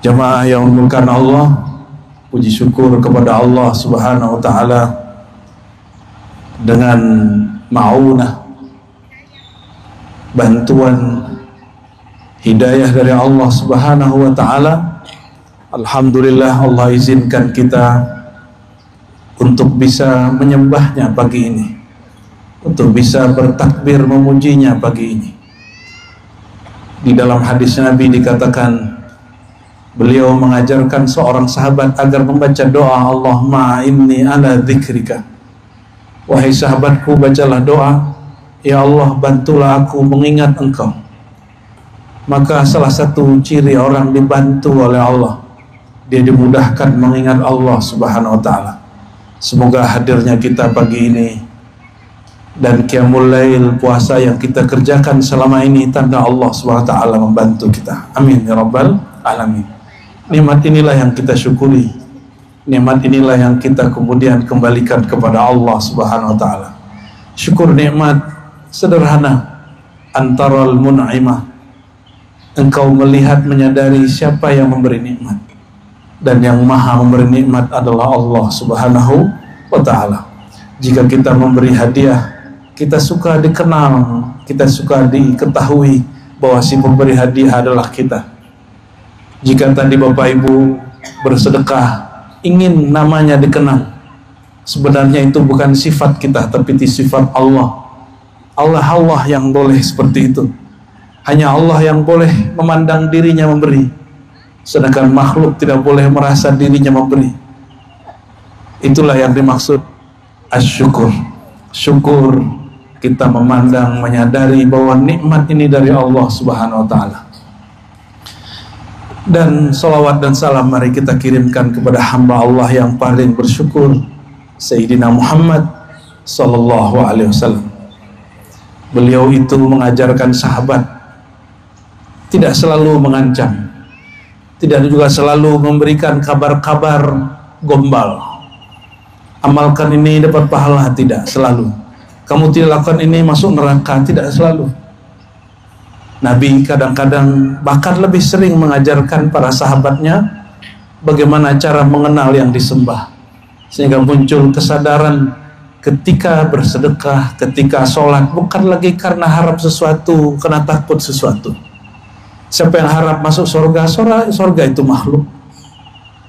Jamaah yang dimuliakan Allah, puji syukur kepada Allah Subhanahu wa taala dengan ma'unah, bantuan hidayah dari Allah Subhanahu wa taala. Alhamdulillah Allah izinkan kita untuk bisa menyembahnya pagi ini, untuk bisa bertakbir memujinya pagi ini. Di dalam hadis Nabi dikatakan, beliau mengajarkan seorang sahabat agar membaca doa, Allahumma inni ala dzikrika. Wahai sahabatku, bacalah doa, ya Allah bantulah aku mengingat engkau. Maka salah satu ciri orang dibantu oleh Allah, dia dimudahkan mengingat Allah Subhanahu wa ta'ala. Semoga hadirnya kita pagi ini dan qiyamul lail, puasa yang kita kerjakan selama ini, tanda Allah Subhanahu wa ta'ala membantu kita. Amin ya rabbal alamin. Nikmat inilah yang kita syukuri, nikmat inilah yang kita kemudian kembalikan kepada Allah Subhanahu wa ta'ala. Syukur nikmat sederhana, antaral mun'imah, engkau melihat menyadari siapa yang memberi nikmat, dan yang maha memberi nikmat adalah Allah Subhanahu wa ta'ala. Jika kita memberi hadiah, kita suka dikenal, kita suka diketahui bahwa si pemberi hadiah adalah kita. Jika tadi Bapak Ibu bersedekah ingin namanya dikenal, sebenarnya itu bukan sifat kita, tapi itu sifat Allah. Allah yang boleh seperti itu. Hanya Allah yang boleh memandang dirinya memberi, sedangkan makhluk tidak boleh merasa dirinya memberi. Itulah yang dimaksud asyukur. Syukur, kita memandang, menyadari bahwa nikmat ini dari Allah Subhanahu wa ta'ala. Dan salawat dan salam mari kita kirimkan kepada hamba Allah yang paling bersyukur, Sayyidina Muhammad sallallahu alaihi wasallam. Beliau itu mengajarkan sahabat tidak selalu mengancam, tidak juga selalu memberikan kabar-kabar gombal. Amalkan ini dapat pahala, tidak selalu. Kamu tidak lakukan ini masuk neraka, tidak selalu. Nabi kadang-kadang bahkan lebih sering mengajarkan para sahabatnya bagaimana cara mengenal yang disembah, sehingga muncul kesadaran ketika bersedekah, ketika sholat, bukan lagi karena harap sesuatu, karena takut sesuatu. Siapa yang harap masuk surga, surga itu makhluk.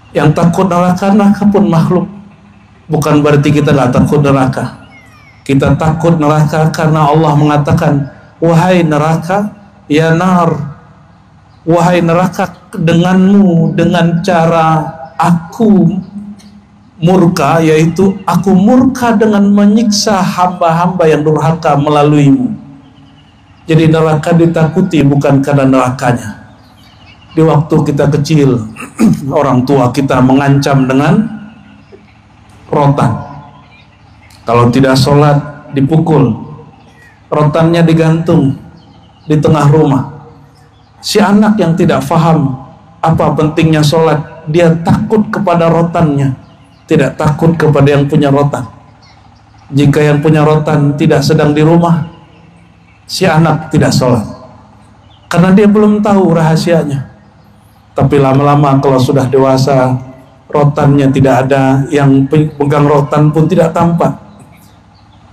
Yang takut neraka, neraka pun makhluk. Bukan berarti kita nggak takut neraka. Kita takut neraka karena Allah mengatakan, wahai neraka, ya nar, wahai neraka, denganmu, dengan cara aku murka, yaitu aku murka dengan menyiksa hamba-hamba yang durhaka melaluimu. Jadi neraka ditakuti bukan karena nerakanya. Di waktu kita kecil, orang tua kita mengancam dengan rotan. Kalau tidak sholat dipukul, rotannya digantung di tengah rumah. Si anak yang tidak faham apa pentingnya sholat, dia takut kepada rotannya, tidak takut kepada yang punya rotan. Jika yang punya rotan tidak sedang di rumah, si anak tidak sholat karena dia belum tahu rahasianya. Tapi lama-lama kalau sudah dewasa, rotannya tidak ada, yang pegang rotan pun tidak tampak,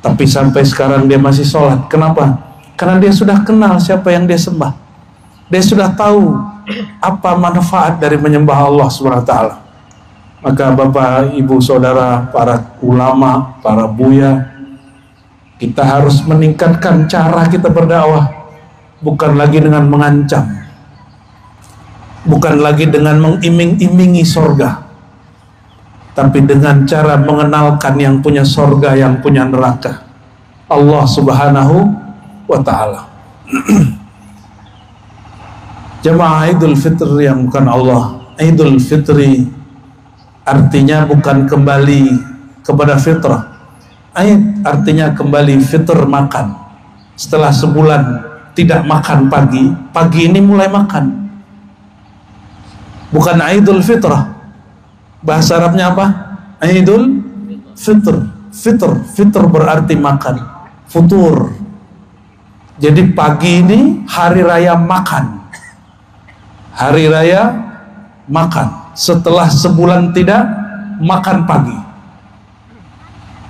tapi sampai sekarang dia masih sholat. Kenapa? Karena dia sudah kenal siapa yang dia sembah. Dia sudah tahu apa manfaat dari menyembah Allah SWT. Maka Bapak, Ibu, Saudara, para ulama, para buya, kita harus meningkatkan cara kita berdakwah. Bukan lagi dengan mengancam, bukan lagi dengan mengiming-imingi sorga, tapi dengan cara mengenalkan yang punya sorga, yang punya neraka, Allah Subhanahu wa ta'ala. Jamaah Idul Fitri yang bukan Allah, Idul Fitri artinya bukan kembali kepada fitrah. Aid artinya kembali, fitr makan. Setelah sebulan tidak makan pagi ini mulai makan. Bukan Idul Fitrah. Bahasa Arabnya apa? Idul Fitr. Fitr berarti makan, futur. Jadi pagi ini hari raya makan, hari raya makan. Setelah sebulan tidak makan pagi.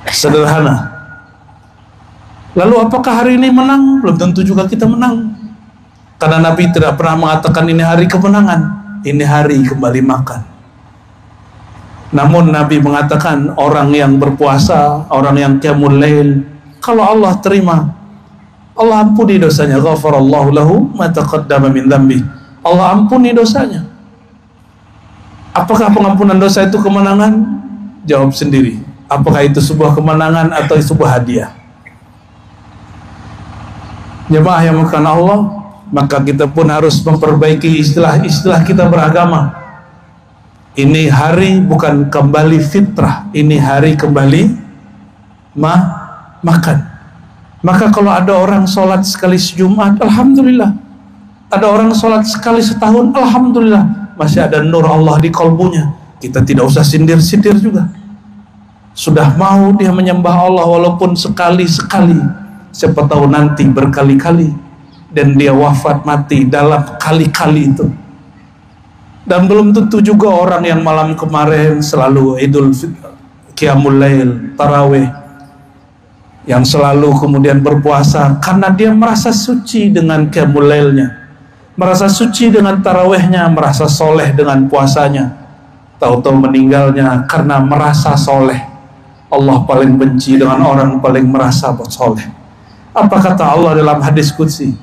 Sederhana. Lalu apakah hari ini menang? Belum tentu juga kita menang. Karena Nabi tidak pernah mengatakan ini hari kemenangan, ini hari kembali makan. Namun Nabi mengatakan orang yang berpuasa, orang yang qiyamul lail, kalau Allah terima, Allah ampuni dosanya. Ghafarallahu lahu ma taqaddama min dzambi. Allah ampuni dosanya. Apakah pengampunan dosa itu kemenangan? Jawab sendiri. Apakah itu sebuah kemenangan atau sebuah hadiah? Jemaah yang bukan Allah, maka kita pun harus memperbaiki istilah-istilah kita beragama. Ini hari bukan kembali fitrah, ini hari kembali makan. Maka kalau ada orang sholat sekali sejumat, alhamdulillah. Ada orang sholat sekali setahun, alhamdulillah. Masih ada nur Allah di kalbunya. Kita tidak usah sindir-sindir juga. Sudah mau dia menyembah Allah walaupun sekali-sekali. Siapa tahu nanti berkali-kali. Dan dia wafat mati dalam kali-kali itu. Dan belum tentu juga orang yang malam kemarin selalu idul qiyamul lail, tarawih, yang selalu kemudian berpuasa karena dia merasa suci dengan qiyamul lailnya, merasa suci dengan tarawihnya, merasa soleh dengan puasanya. Tahu-tahu meninggalnya karena merasa soleh. Allah paling benci dengan orang paling merasa soleh. Apa kata Allah dalam hadis qudsi?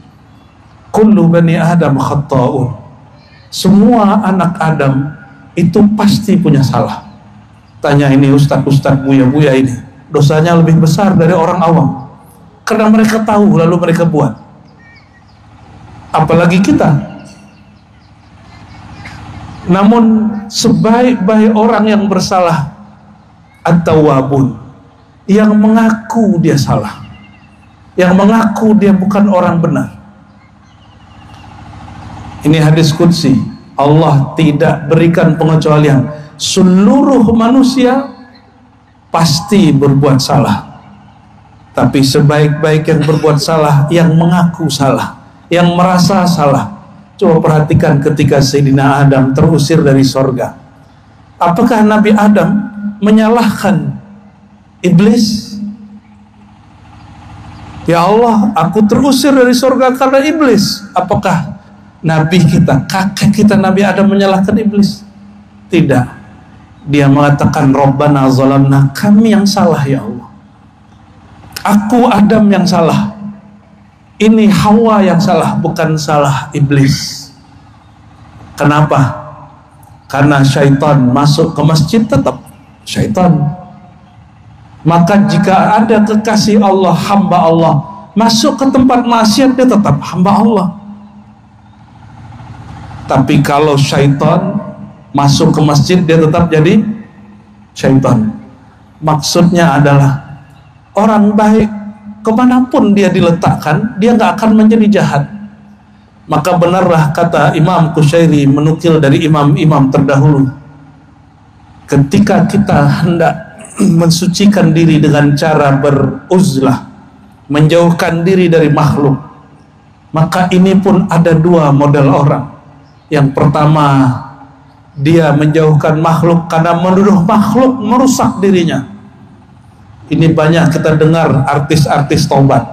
Kullu bani Adam khatta'un. Semua anak Adam itu pasti punya salah. Tanya ini ustaz-ustaz buya-buya ini, dosanya lebih besar dari orang awam. Karena mereka tahu lalu mereka buat. Apalagi kita. Namun sebaik-baik orang yang bersalah, at-tawwabun, yang mengaku dia salah, yang mengaku dia bukan orang benar. Ini hadis qudsi. Allah tidak berikan pengecualian. Seluruh manusia pasti berbuat salah. Tapi sebaik-baik yang berbuat salah, yang mengaku salah, yang merasa salah. Coba perhatikan ketika Sayyidina Adam terusir dari sorga. Apakah Nabi Adam menyalahkan iblis? Ya Allah, aku terusir dari sorga karena iblis. Apakah Nabi kita, kakek kita Nabi Adam menyalahkan iblis? Tidak. Dia mengatakan Rabbana zalamna, kami yang salah ya Allah. Aku Adam yang salah. Ini Hawa yang salah, bukan salah iblis. Kenapa? Karena syaitan masuk ke masjid tetap syaitan. Maka jika ada kekasih Allah, hamba Allah, masuk ke tempat maksiat, dia tetap hamba Allah. Tapi kalau syaitan masuk ke masjid, dia tetap jadi syaitan. Maksudnya adalah orang baik kemanapun dia diletakkan, dia nggak akan menjadi jahat. Maka benarlah kata Imam Qushairi menukil dari imam-imam terdahulu, ketika kita hendak mensucikan diri dengan cara beruzlah, menjauhkan diri dari makhluk, maka ini pun ada dua model orang. Yang pertama, dia menjauhkan makhluk karena menuduh makhluk merusak dirinya. Ini banyak kita dengar artis-artis taubat.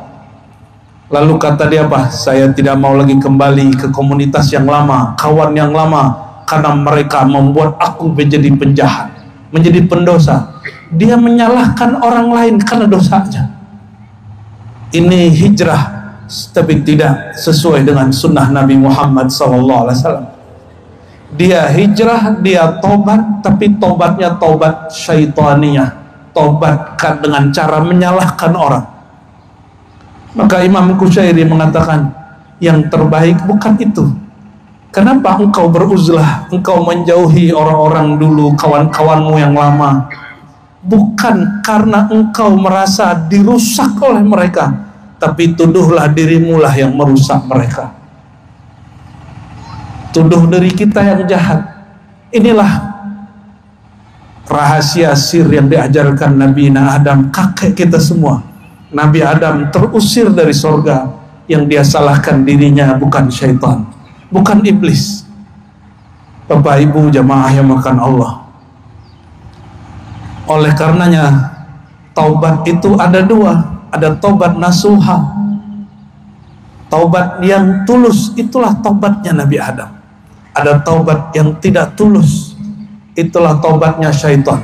Lalu kata dia apa? Saya tidak mau lagi kembali ke komunitas yang lama, kawan yang lama, karena mereka membuat aku menjadi penjahat, menjadi pendosa. Dia menyalahkan orang lain karena dosanya. Ini hijrah, tapi tidak sesuai dengan sunnah Nabi Muhammad SAW. Dia hijrah, dia tobat, tapi tobatnya tobat syaitaniyah, tobat dengan cara menyalahkan orang. Maka Imam Qushairi mengatakan yang terbaik bukan itu. Kenapa engkau beruzlah, engkau menjauhi orang-orang dulu, kawan-kawanmu yang lama? Bukan karena engkau merasa dirusak oleh mereka, tapi tuduhlah dirimu lah yang merusak mereka. Tuduh diri kita yang jahat. Inilah rahasia sir yang diajarkan Nabi Adam, kakek kita semua. Nabi Adam terusir dari sorga, yang dia salahkan dirinya bukan syaitan, bukan iblis. Bapak Ibu jamaah yang makan Allah, oleh karenanya taubat itu ada dua. Ada taubat nasuha, taubat yang tulus, itulah taubatnya Nabi Adam. Ada taubat yang tidak tulus, itulah taubatnya syaitan.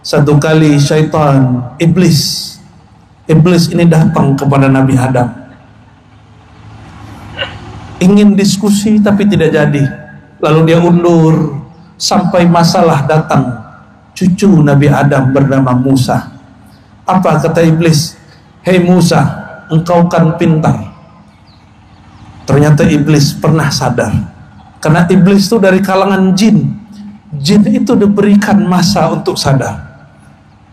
Satu kali syaitan, iblis ini datang kepada Nabi Adam, ingin diskusi tapi tidak jadi. Lalu dia undur sampai masalah datang cucu Nabi Adam bernama Musa. Apa kata iblis? Hei Musa, engkau kan pintar. Ternyata iblis pernah sadar, karena iblis itu dari kalangan jin. Jin itu diberikan masa untuk sadar.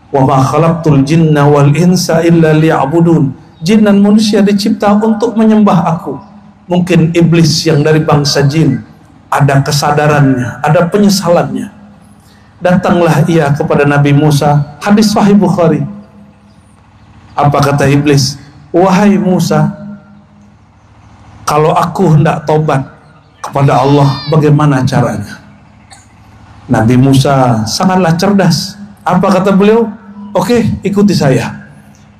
Wa ma khalaqtul jinna wal insa illa liya'budun. Jin dan manusia dicipta untuk menyembah aku. Mungkin iblis yang dari bangsa jin ada kesadarannya, ada penyesalannya. Datanglah ia kepada Nabi Musa. Hadis Sahih Bukhari. Apa kata iblis? Wahai Musa, kalau aku hendak tobat kepada Allah, bagaimana caranya? Nabi Musa sangatlah cerdas. Apa kata beliau? Oke, ikuti saya.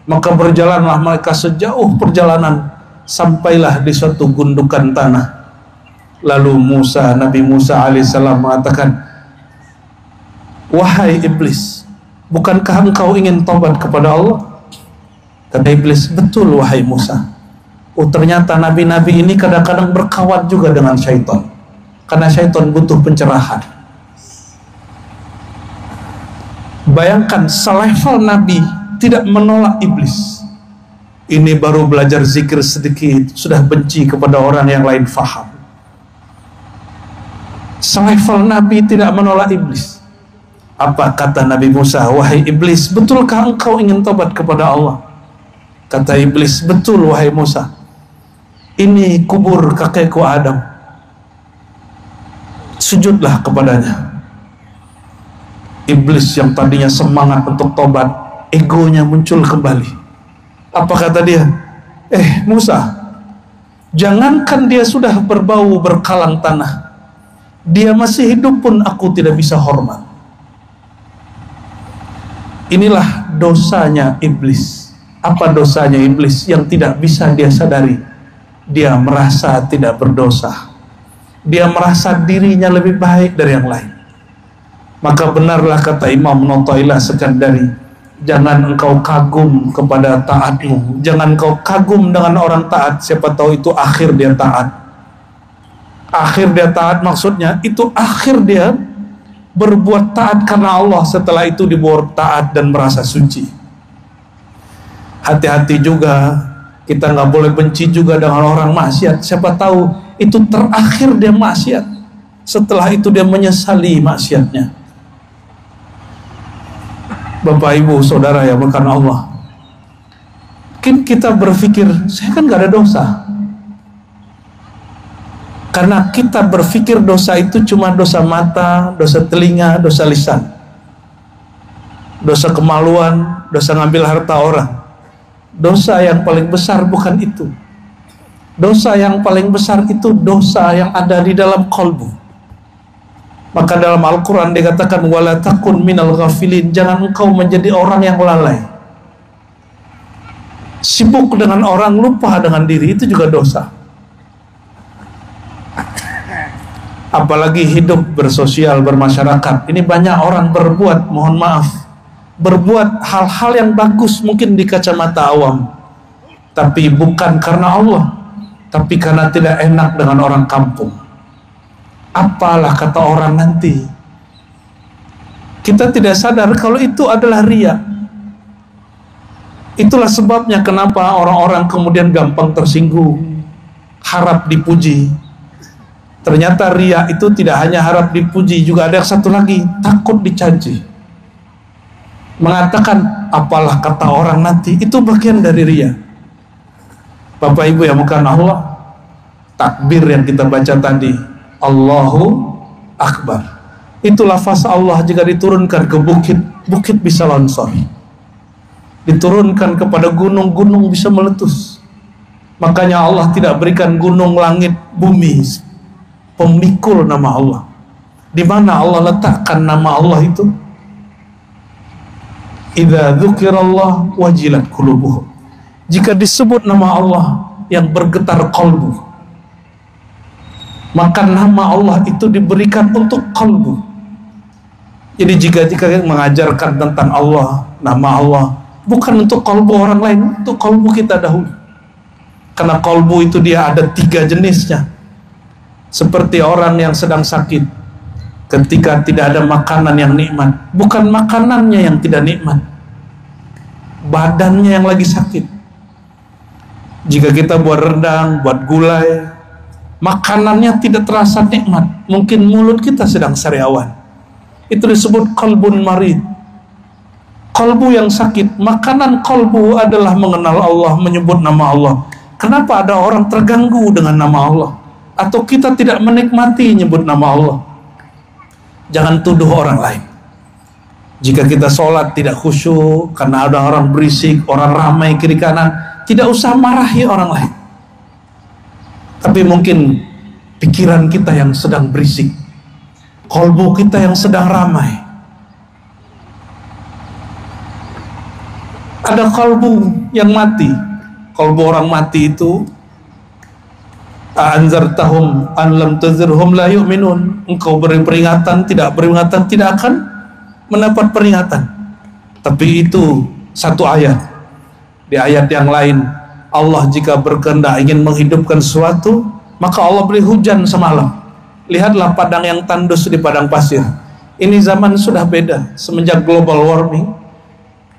Maka berjalanlah mereka sejauh perjalanan, sampailah di suatu gundukan tanah. Lalu Nabi Musa alaihissalam mengatakan, wahai iblis, bukankah engkau ingin tobat kepada Allah? Kata iblis, betul wahai Musa. Oh, ternyata nabi-nabi ini kadang-kadang berkawan juga dengan syaitan, karena syaitan butuh pencerahan. Bayangkan, selevel nabi tidak menolak iblis. Ini baru belajar zikir sedikit sudah benci kepada orang yang lain faham. Selevel nabi tidak menolak iblis. Apa kata Nabi Musa? Wahai iblis, betulkah engkau ingin tobat kepada Allah? Kata iblis, betul wahai Musa. Ini kubur kakekku Adam, sujudlah kepadanya. Iblis yang tadinya semangat untuk tobat, egonya muncul kembali. Apa kata dia? Musa, jangankan dia sudah berbau berkalang tanah, dia masih hidup pun aku tidak bisa hormat. Inilah dosanya iblis. Apa dosanya iblis yang tidak bisa dia sadari? Dia merasa tidak berdosa, dia merasa dirinya lebih baik dari yang lain. Maka benarlah kata Imam Nu'taillah Sekandari, jangan engkau kagum kepada taatmu, jangan engkau kagum dengan orang taat, siapa tahu itu akhir dia taat. Akhir dia taat maksudnya itu akhir dia berbuat taat karena Allah, setelah itu dibuat taat dan merasa suci. Hati-hati juga, kita nggak boleh benci juga dengan orang maksiat, siapa tahu itu terakhir dia maksiat, setelah itu dia menyesali maksiatnya. Bapak Ibu Saudara yang bukan Allah, mungkin kita berpikir saya kan gak ada dosa, karena kita berpikir dosa itu cuma dosa mata, dosa telinga, dosa lisan, dosa kemaluan, dosa ngambil harta orang. Dosa yang paling besar bukan itu. Dosa yang paling besar itu dosa yang ada di dalam qalbu. Maka dalam Al-Quran dikatakan wala takun minal ghafilin, jangan engkau menjadi orang yang lalai. Sibuk dengan orang, lupa dengan diri, itu juga dosa. Apalagi hidup bersosial, bermasyarakat. Ini banyak orang berbuat, mohon maaf, berbuat hal-hal yang bagus mungkin di kacamata awam, tapi bukan karena Allah, tapi karena tidak enak dengan orang kampung. Apalah kata orang nanti. Kita tidak sadar kalau itu adalah riya. Itulah sebabnya kenapa orang-orang kemudian gampang tersinggung, harap dipuji. Ternyata riya itu tidak hanya harap dipuji, juga ada satu lagi, takut dicaci. Mengatakan apalah kata orang nanti, itu bagian dari riya. Bapak Ibu yang bukan Allah, takbir yang kita baca tadi, Allahu Akbar, itu lafaz Allah jika diturunkan ke bukit, bukit bisa longsor. Diturunkan kepada gunung, gunung bisa meletus. Makanya Allah tidak berikan gunung, langit, bumi pemikul nama Allah. Di mana Allah letakkan nama Allah itu? Idza dzukirallah wajilat qulubuhum. Jika disebut nama Allah, yang bergetar kalbu, maka nama Allah itu diberikan untuk kalbu. Jadi jika mengajarkan tentang Allah, nama Allah, bukan untuk kalbu orang lain, untuk kalbu kita dahulu. Karena kalbu itu dia ada 3 jenisnya. Seperti orang yang sedang sakit, ketika tidak ada makanan yang nikmat, bukan makanannya yang tidak nikmat, badannya yang lagi sakit. Jika kita buat rendang, buat gulai, makanannya tidak terasa nikmat, mungkin mulut kita sedang sariawan. Itu disebut qalbun marid, kalbu yang sakit. Makanan kalbu adalah mengenal Allah, menyebut nama Allah. Kenapa ada orang terganggu dengan nama Allah? Atau kita tidak menikmati nyebut nama Allah? Jangan tuduh orang lain. Jika kita sholat tidak khusyuk karena ada orang berisik, orang ramai kiri kanan, tidak usah marahi orang lain. Tapi mungkin pikiran kita yang sedang berisik, kalbu kita yang sedang ramai. Ada kalbu yang mati. Kalbu orang mati itu, anzartahum an lam tuzirhum la yu'minun. Engkau beri peringatan, tidak peringatan, tidak akan mendapat peringatan. Tapi itu satu ayat. Di ayat yang lain, Allah jika berkehendak ingin menghidupkan sesuatu, maka Allah beri hujan semalam. Lihatlah padang yang tandus di padang pasir. Ini zaman sudah beda semenjak global warming.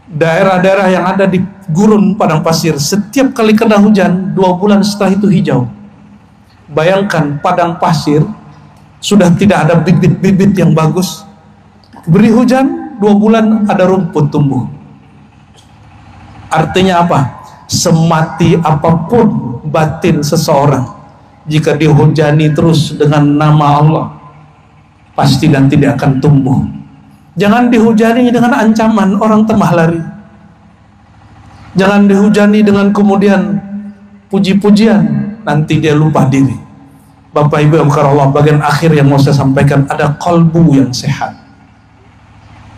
Daerah-daerah yang ada di gurun padang pasir, setiap kali kena hujan 2 bulan setelah itu hijau. Bayangkan padang pasir sudah tidak ada bibit-bibit yang bagus, beri hujan 2 bulan ada rumput tumbuh. Artinya apa? Semati apapun batin seseorang, jika dihujani terus dengan nama Allah, pasti dan tidak akan tumbuh. Jangan dihujani dengan ancaman, orang temah lari. Jangan dihujani dengan kemudian puji-pujian, nanti dia lupa diri. Bapak Ibu yang Allah, bagian akhir yang mau saya sampaikan, ada kalbu yang sehat.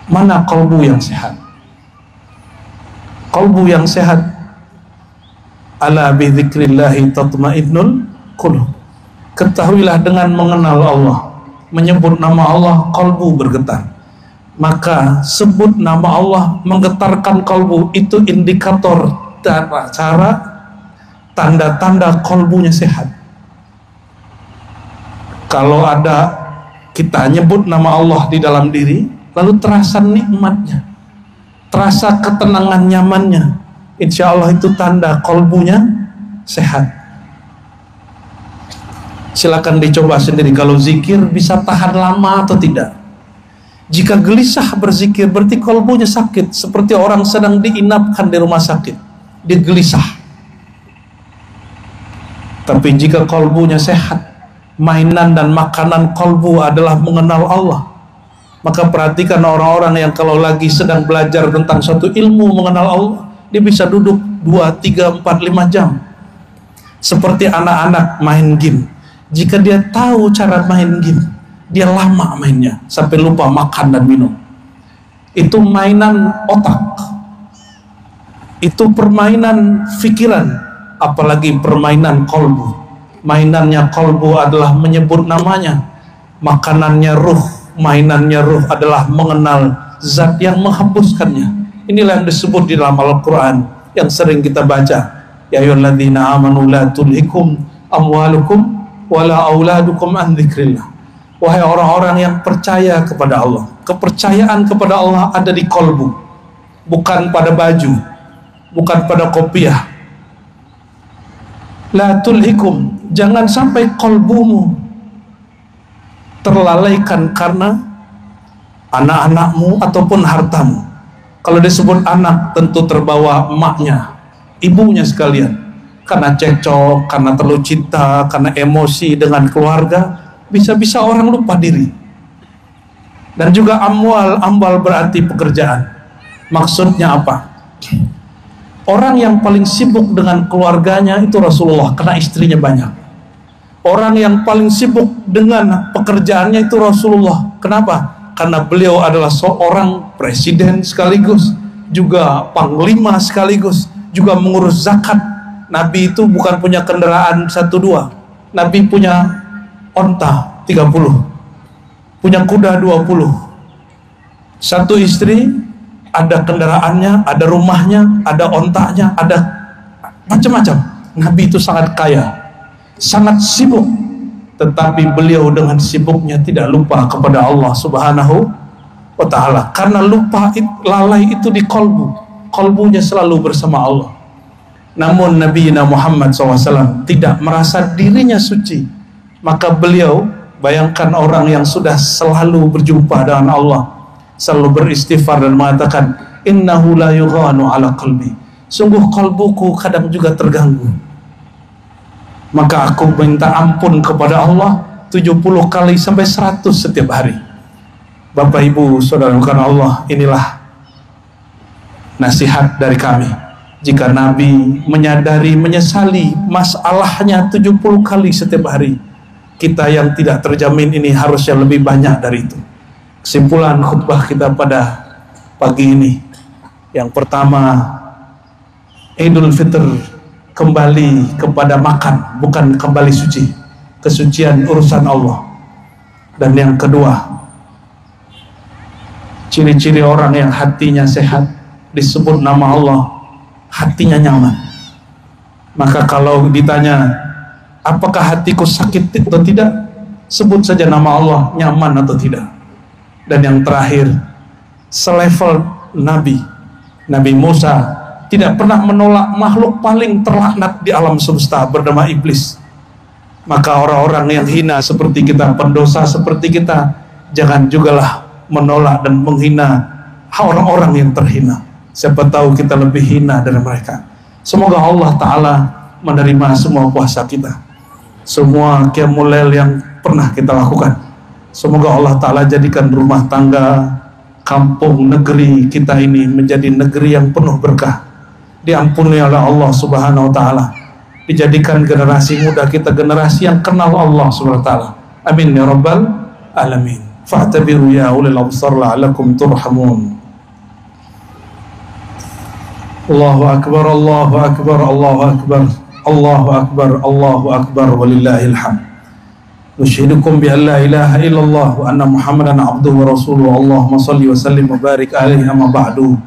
Mana kalbu yang sehat? Kalbu yang sehat, ala bi dzikrillahi tatmainnul qulub. Ketahuilah dengan mengenal Allah, menyebut nama Allah, kalbu bergetar. Maka sebut nama Allah menggetarkan kalbu, itu indikator cara tanda-tanda kalbunya sehat. Kalau ada kita nyebut nama Allah di dalam diri, lalu terasa nikmatnya, terasa ketenangan nyamannya, insya Allah itu tanda kalbunya sehat. Silakan dicoba sendiri, kalau zikir bisa tahan lama atau tidak. Jika gelisah berzikir, berarti kalbunya sakit, seperti orang sedang diinapkan di rumah sakit, dia gelisah. Tapi jika kalbunya sehat, mainan dan makanan kalbu adalah mengenal Allah, maka perhatikan orang-orang yang kalau lagi sedang belajar tentang suatu ilmu mengenal Allah, dia bisa duduk 2, 3, 4, 5 jam. Seperti anak-anak main game, jika dia tahu cara main game, dia lama mainnya sampai lupa makan dan minum. Itu mainan otak, itu permainan pikiran, apalagi permainan kalbu. Mainannya kalbu adalah menyebut namanya, makanannya ruh, mainannya ruh adalah mengenal zat yang menghapuskannya. Inilah yang disebut di dalam Al-Quran yang sering kita baca, ya ayyuhalladzina amanu la tulhikum amwalukum wala auladukum an dzikrillah. Wahai orang-orang yang percaya kepada Allah, kepercayaan kepada Allah ada di kalbu, bukan pada baju, bukan pada kopiah. La tulhikum, jangan sampai kalbumu terlalaikan karena anak-anakmu ataupun hartamu. Kalau disebut anak, tentu terbawa emaknya, ibunya sekalian, karena cekcok, karena terlalu cinta, karena emosi dengan keluarga. Bisa-bisa orang lupa diri. Dan juga ambal berarti pekerjaan. Maksudnya apa? Orang yang paling sibuk dengan keluarganya itu Rasulullah, karena istrinya banyak. Orang yang paling sibuk dengan pekerjaannya itu Rasulullah, Kenapa? Karena beliau adalah seorang presiden sekaligus juga panglima sekaligus juga mengurus zakat. Nabi itu bukan punya kendaraan 1-2. Nabi punya onta 30, punya kuda 20. Satu istri, ada kendaraannya, ada rumahnya, ada ontanya, ada macam-macam. Nabi itu sangat kaya, sangat sibuk, tetapi beliau dengan sibuknya tidak lupa kepada Allah Subhanahu wa ta'ala. Karena lupa, lalai itu di kolbunya selalu bersama Allah. Namun Nabi Muhammad SAW tidak merasa dirinya suci. Maka beliau, bayangkan orang yang sudah selalu berjumpa dengan Allah, selalu beristighfar dan mengatakan, innahu la yughanu ala qalbi, sungguh kalbuku kadang juga terganggu. Maka aku minta ampun kepada Allah 70 kali sampai 100 setiap hari. Bapak Ibu Saudara Allah, inilah nasihat dari kami. Jika Nabi menyadari, menyesali masalahnya 70 kali setiap hari, kita yang tidak terjamin ini harusnya lebih banyak dari itu. Kesimpulan khutbah kita pada pagi ini, yang pertama, Idul Fitr kembali kepada makan, bukan kembali suci. Kesucian urusan Allah. Dan yang kedua, ciri-ciri orang yang hatinya sehat, disebut nama Allah, hatinya nyaman. Maka kalau ditanya, apakah hatiku sakit atau tidak, sebut saja nama Allah, nyaman atau tidak. Dan yang terakhir, selevel Nabi Musa tidak pernah menolak makhluk paling terlaknat di alam semesta bernama iblis. Maka orang-orang yang hina seperti kita, pendosa seperti kita, jangan jugalah menolak dan menghina orang-orang yang terhina. Siapa tahu kita lebih hina dari mereka. Semoga Allah Ta'ala menerima semua puasa kita, semua qiyamul lail yang pernah kita lakukan. Semoga Allah Ta'ala jadikan rumah tangga, kampung, negeri kita ini menjadi negeri yang penuh berkah, diampuni oleh Allah Subhanahu wa ta'ala, dijadikan generasi muda kita generasi yang kenal Allah Subhanahu wa ta'ala. Amin ya rabbal alamin. Fa'tabiru ya ulil absar la'alakum turhamun. Allahu akbar, Allahu akbar, Allahu akbar, Allahu akbar, Allahu akbar, walillahil hamd. Nushidukum bi an la ilaha illallah wa anna Muhammadan abduhu wa rasuluhu. Allahumma salli wa sallim wa barik alaihi, amma ba'du.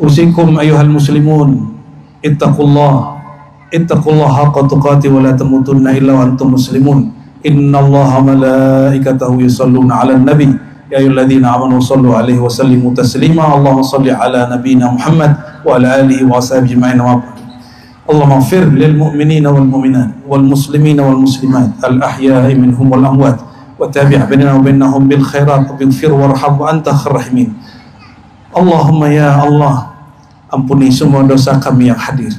Usikum ayuhal muslimun, ittaqullah haqqa tuqati wa la tamutunna illa wa antum muslimun. Innallaha malaikatahu yusalluna 'alan nabi ya ayyuhalladzina amanu sallu 'alaihi wa sallimu taslima. Allahumma salli 'ala nabiyyina Muhammad wa 'ala alihi wa ashabihi ajma'in. Allahumma ighfir lil mu'minina wal mu'minat wal muslimina wal muslimat al ahya'i minhum wal amwat wa tabi' bainana wa bainahum bil khairat waghfir warham wa anta khairur rahimin. Allahumma ya Allah, ampuni semua dosa kami yang hadir,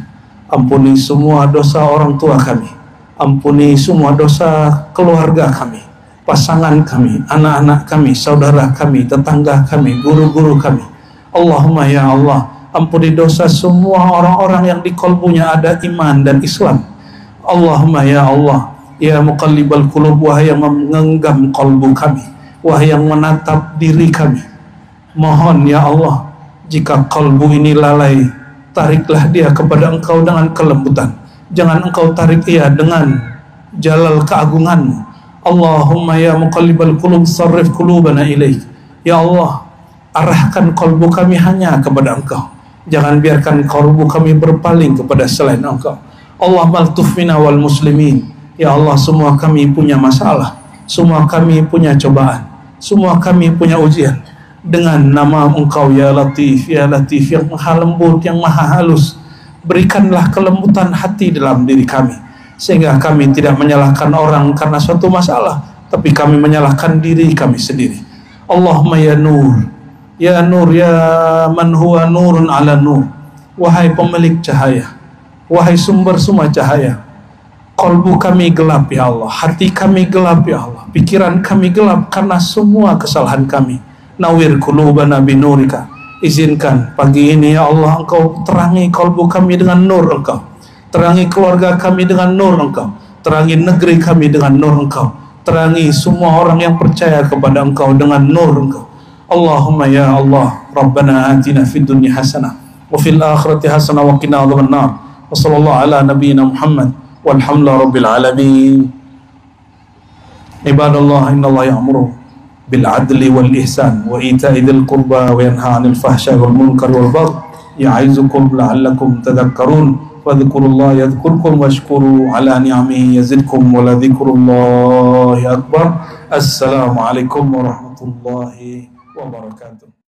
ampuni semua dosa orang tua kami, ampuni semua dosa keluarga kami, pasangan kami, anak-anak kami, saudara kami, tetangga kami, guru-guru kami. Allahumma ya Allah, ampuni dosa semua orang-orang yang di kolbunya ada iman dan Islam. Allahumma ya Allah, ya muqallibal qulub, wahai yang menggenggam kolbu kami, wahai yang menatap diri kami, mohon ya Allah, jika kolbu ini lalai, tariklah dia kepada Engkau dengan kelembutan. Jangan Engkau tarik ia dengan jalal keagunganmu. Allahumma ya muqallibal qulub sarrif qulubana ilaik. Ya Allah, arahkan kolbu kami hanya kepada Engkau. Jangan biarkan kolbu kami berpaling kepada selain Engkau. Allah maltuf minna wal muslimin. Ya Allah, semua kami punya masalah, semua kami punya cobaan, semua kami punya ujian. Dengan nama Engkau ya Latif, ya Latif, yang maha lembut, yang maha halus, berikanlah kelembutan hati dalam diri kami, sehingga kami tidak menyalahkan orang karena suatu masalah, tapi kami menyalahkan diri kami sendiri. Allahumma ya Nur, ya Nur, ya man huwa nurun ala nur, wahai pemilik cahaya, wahai sumber semua cahaya. Kolbu kami gelap ya Allah, hati kami gelap ya Allah, pikiran kami gelap karena semua kesalahan kami. Nawir qulubana binurika, izinkan pagi ini ya Allah Engkau terangi kolbu kami dengan nur Engkau, terangi keluarga kami dengan nur Engkau, terangi negeri kami dengan nur Engkau, terangi semua orang yang percaya kepada Engkau dengan nur Engkau. Allahumma ya Allah, Rabbana atina fid dunya hasanah wa fil akhirati hasanah wa qina adzabannar. Wa sallallahu ala nabiyyina Muhammad walhamdulillahi rabbil alamin. Ibadallah, innallaha ya'muru bil adli wal ihsan wa ita'i dzil qurba wa yanha 'anil fahsya'i wal munkari wal baghi ya'izukum la'allakum tadhakkarun. Fadhkurullaha yadhkurkum washkuru ala ni'amihi yazidkum wa la dzikrullahi akbar. Assalamualaikum warahmatullahi wabarakatuh.